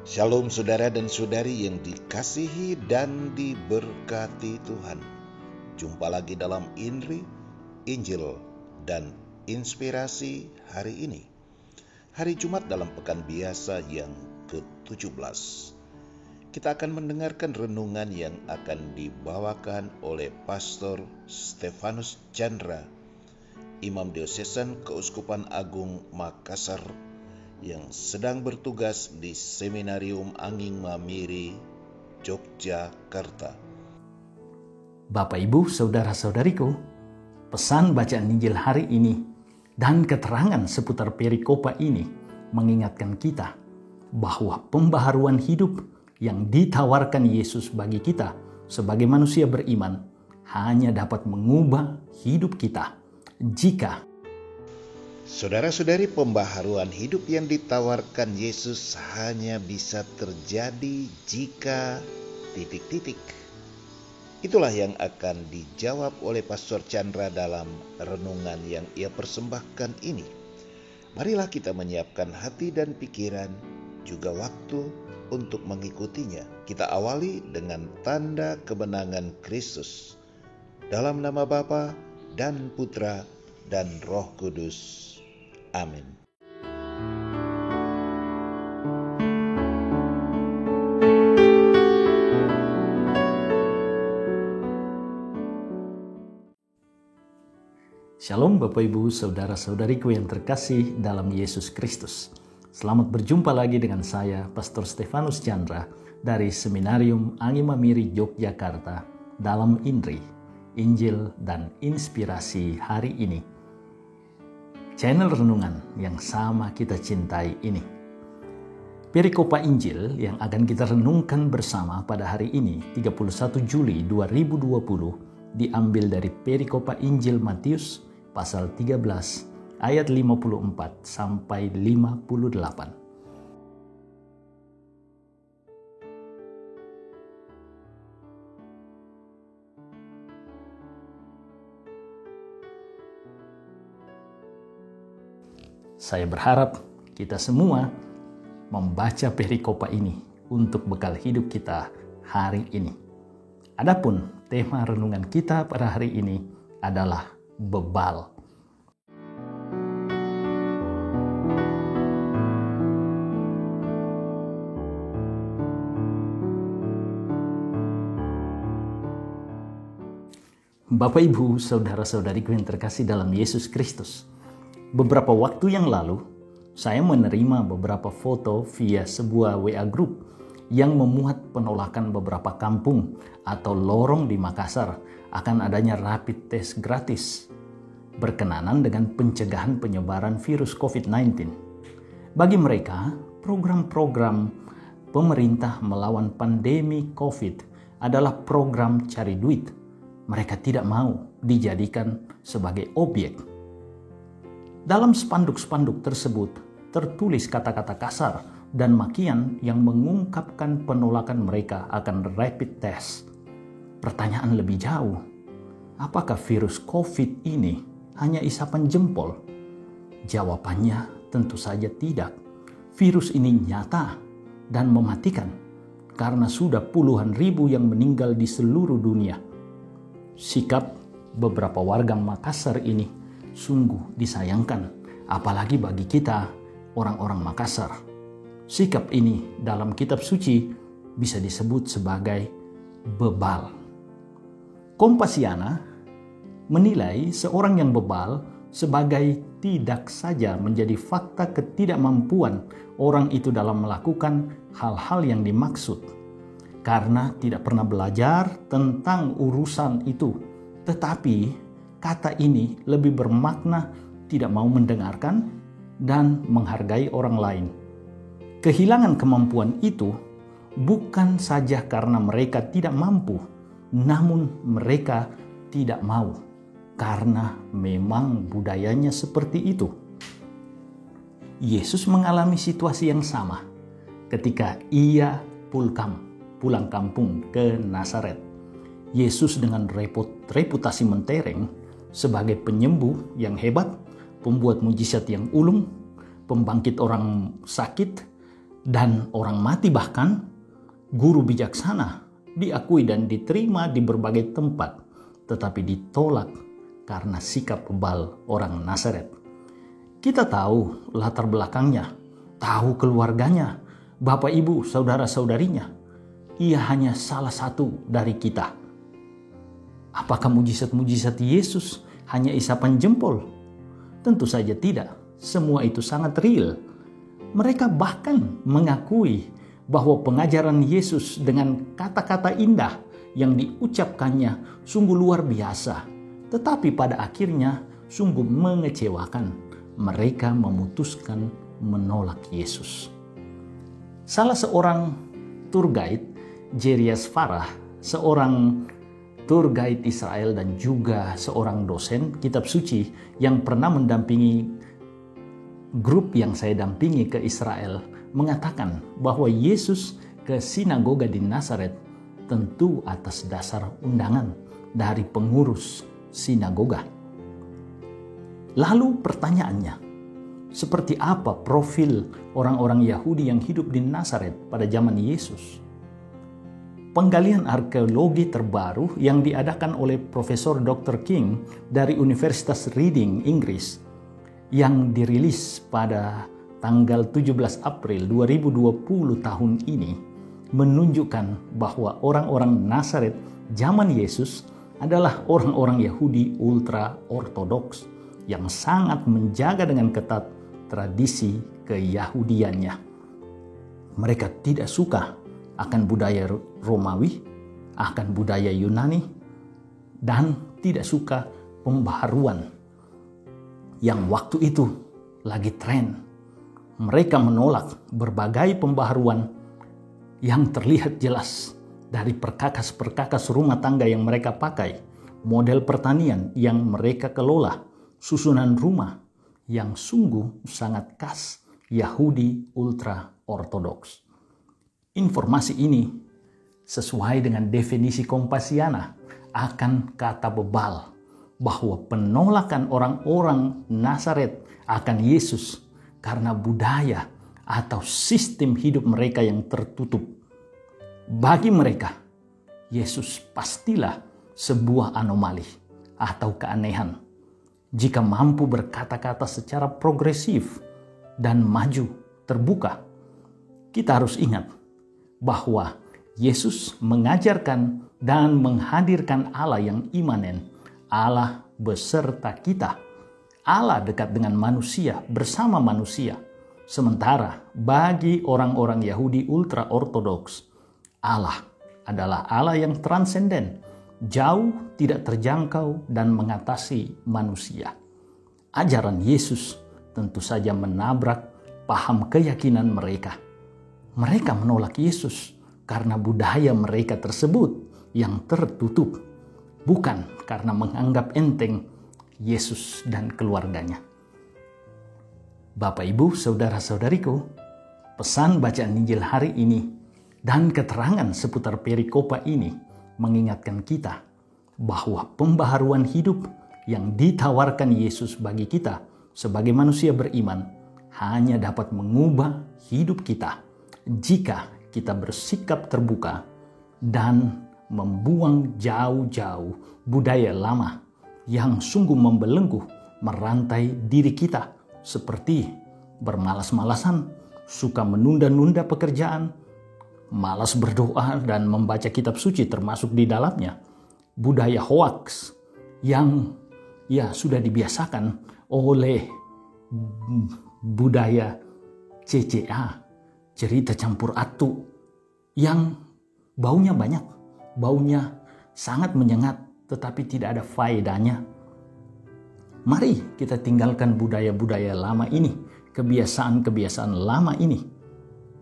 Shalom saudara dan saudari yang dikasihi dan diberkati Tuhan. Jumpa lagi dalam Injil dan Inspirasi hari ini. Hari Jumat dalam pekan biasa yang ke-17. Kita akan mendengarkan renungan yang akan dibawakan oleh Pastor Stefanus Chandra, Imam Diocesan Keuskupan Agung Makassar, yang sedang bertugas di Seminarium Anging Mamiri, Yogyakarta. Bapak, Ibu, Saudara-saudariku, pesan bacaan Injil hari ini dan keterangan seputar perikopa ini mengingatkan kita bahwa pembaharuan hidup yang ditawarkan Yesus bagi kita sebagai manusia beriman hanya dapat mengubah hidup kita jika Saudara-saudari, pembaharuan hidup yang ditawarkan Yesus hanya bisa terjadi jika ... Itulah yang akan dijawab oleh Pastor Chandra dalam renungan yang ia persembahkan ini. Marilah kita menyiapkan hati dan pikiran, juga waktu untuk mengikutinya. Kita awali dengan tanda kemenangan Kristus. Dalam nama Bapa dan Putra dan Roh Kudus. Amin. Shalom Bapak Ibu, Saudara-saudariku yang terkasih dalam Yesus Kristus. Selamat berjumpa lagi dengan saya, Pastor Stefanus Chandra dari Seminarium Anging Mamiri, Yogyakarta dalam Injil dan Inspirasi hari ini. Channel renungan yang sama kita cintai ini. Perikopa Injil yang akan kita renungkan bersama pada hari ini, 31 Juli 2020, diambil dari perikopa Injil Matius pasal 13 ayat 54 sampai 58. Saya berharap kita semua membaca perikopa ini untuk bekal hidup kita hari ini. Adapun tema renungan kita pada hari ini adalah bebal. Bapak, Ibu, Saudara-saudariku yang terkasih dalam Yesus Kristus. Beberapa waktu yang lalu, saya menerima beberapa foto via sebuah WA group yang memuat penolakan beberapa kampung atau lorong di Makassar akan adanya rapid test gratis berkenaan dengan pencegahan penyebaran virus COVID-19. Bagi mereka, program-program pemerintah melawan pandemi COVID adalah program cari duit. Mereka tidak mau dijadikan sebagai objek. Dalam spanduk-spanduk tersebut tertulis kata-kata kasar dan makian yang mengungkapkan penolakan mereka akan rapid test. Pertanyaan lebih jauh, apakah virus COVID ini hanya isapan jempol? Jawabannya tentu saja tidak. Virus ini nyata dan mematikan karena sudah puluhan ribu yang meninggal di seluruh dunia. Sikap beberapa warga Makassar ini sungguh disayangkan, apalagi bagi kita orang-orang Makassar. Sikap ini dalam kitab suci bisa disebut sebagai bebal. Kompasiana menilai seorang yang bebal sebagai tidak saja menjadi fakta ketidakmampuan orang itu dalam melakukan hal-hal yang dimaksud, karena tidak pernah belajar tentang urusan itu, tetapi kata ini lebih bermakna tidak mau mendengarkan dan menghargai orang lain. Kehilangan kemampuan itu bukan saja karena mereka tidak mampu, namun mereka tidak mau karena memang budayanya seperti itu. Yesus mengalami situasi yang sama ketika ia pulang kampung ke Nazaret. Yesus dengan reputasi mentereng sebagai penyembuh yang hebat, pembuat mujizat yang ulung, pembangkit orang sakit, Dan orang mati bahkan, guru bijaksana, diakui dan diterima di berbagai tempat, tetapi ditolak karena sikap bebal orang Nazaret. Kita tahu latar belakangnya, tahu keluarganya, bapak ibu, saudara-saudarinya. Ia hanya salah satu dari kita. Apakah mujizat-mujizat Yesus hanya isapan jempol? Tentu saja tidak. Semua itu sangat real. Mereka bahkan mengakui bahwa pengajaran Yesus dengan kata-kata indah yang diucapkannya sungguh luar biasa. Tetapi pada akhirnya sungguh mengecewakan. Mereka memutuskan menolak Yesus. Salah seorang tour guide, Jerias Farah, seorang tour guide Israel dan juga seorang dosen kitab suci yang pernah mendampingi grup yang saya dampingi ke Israel, mengatakan bahwa Yesus ke sinagoga di Nazaret tentu atas dasar undangan dari pengurus sinagoga. Lalu pertanyaannya, seperti apa profil orang-orang Yahudi yang hidup di Nazaret pada zaman Yesus? Penggalian arkeologi terbaru yang diadakan oleh Profesor Dr. King dari Universitas Reading, Inggris, yang dirilis pada tanggal 17 April 2020 tahun ini, menunjukkan bahwa orang-orang Nazaret zaman Yesus adalah orang-orang Yahudi ultra-ortodoks yang sangat menjaga dengan ketat tradisi keyahudiannya. Mereka tidak suka akan budaya Romawi, akan budaya Yunani, dan tidak suka pembaharuan yang waktu itu lagi tren. Mereka menolak berbagai pembaharuan yang terlihat jelas dari perkakas-perkakas rumah tangga yang mereka pakai, model pertanian yang mereka kelola, susunan rumah yang sungguh sangat khas Yahudi ultra-ortodoks. Informasi ini sesuai dengan definisi Kompasiana akan kata bebal bahwa penolakan orang-orang Nazaret akan Yesus karena budaya atau sistem hidup mereka yang tertutup. Bagi mereka, Yesus pastilah sebuah anomali atau keanehan. Jika mampu berkata-kata secara progresif dan maju, terbuka, kita harus ingat bahwa Yesus mengajarkan dan menghadirkan Allah yang imanen, Allah beserta kita. Allah dekat dengan manusia, bersama manusia. Sementara bagi orang-orang Yahudi ultra-ortodoks, Allah adalah Allah yang transenden, jauh, tidak terjangkau, dan mengatasi manusia. Ajaran Yesus tentu saja menabrak paham keyakinan mereka. Mereka menolak Yesus karena budaya mereka tersebut yang tertutup, bukan karena menganggap enteng Yesus dan keluarganya. Bapak, Ibu, saudara-saudariku, pesan bacaan Injil hari ini dan keterangan seputar perikopa ini mengingatkan kita bahwa pembaharuan hidup yang ditawarkan Yesus bagi kita sebagai manusia beriman hanya dapat mengubah hidup kita jika kita bersikap terbuka dan membuang jauh-jauh budaya lama yang sungguh membelenggu merantai diri kita, seperti bermalas-malasan, suka menunda-nunda pekerjaan, malas berdoa dan membaca kitab suci termasuk di dalamnya, budaya hoaks yang sudah dibiasakan oleh budaya CCA, cerita campur aduk, yang baunya banyak, baunya sangat menyengat, tetapi tidak ada faedahnya. Mari kita tinggalkan budaya-budaya lama ini, kebiasaan-kebiasaan lama ini.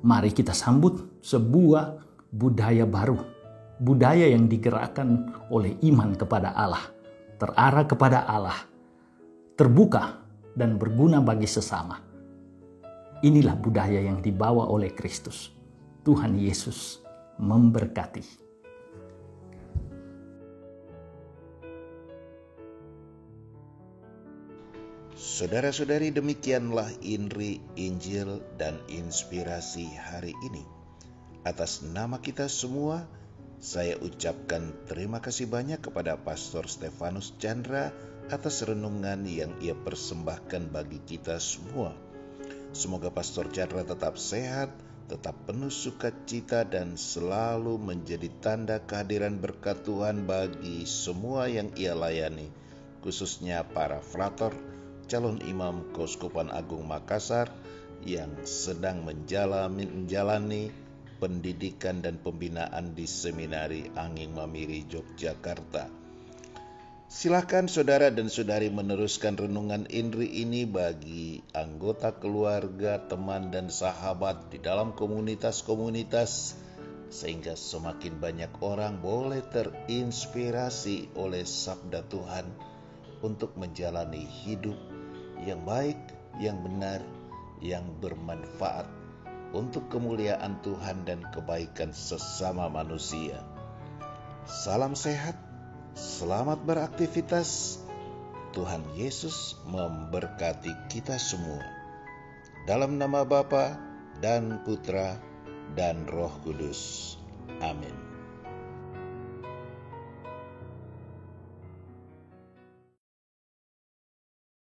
Mari kita sambut sebuah budaya baru, budaya yang digerakkan oleh iman kepada Allah, terarah kepada Allah, terbuka dan berguna bagi sesama. Inilah budaya yang dibawa oleh Kristus. Tuhan Yesus memberkati. Saudara-saudari, demikianlah Injil dan inspirasi hari ini. Atas nama kita semua, saya ucapkan terima kasih banyak kepada Pastor Stefanus Chandra atas renungan yang ia persembahkan bagi kita semua. Semoga Pastor Chandra tetap sehat, tetap penuh sukacita, dan selalu menjadi tanda kehadiran berkat Tuhan bagi semua yang ia layani, khususnya para frater, calon imam Keuskupan Agung Makassar yang sedang menjalani pendidikan dan pembinaan di Seminari Angin Mamiri, Yogyakarta. Silakan saudara dan saudari meneruskan renungan Inri ini bagi anggota keluarga, teman, dan sahabat di dalam komunitas-komunitas, sehingga semakin banyak orang boleh terinspirasi oleh sabda Tuhan untuk menjalani hidup yang baik, yang benar, yang bermanfaat untuk kemuliaan Tuhan dan kebaikan sesama manusia. Salam sehat, selamat beraktivitas. Tuhan Yesus memberkati kita semua. Dalam nama Bapa dan Putra dan Roh Kudus. Amin.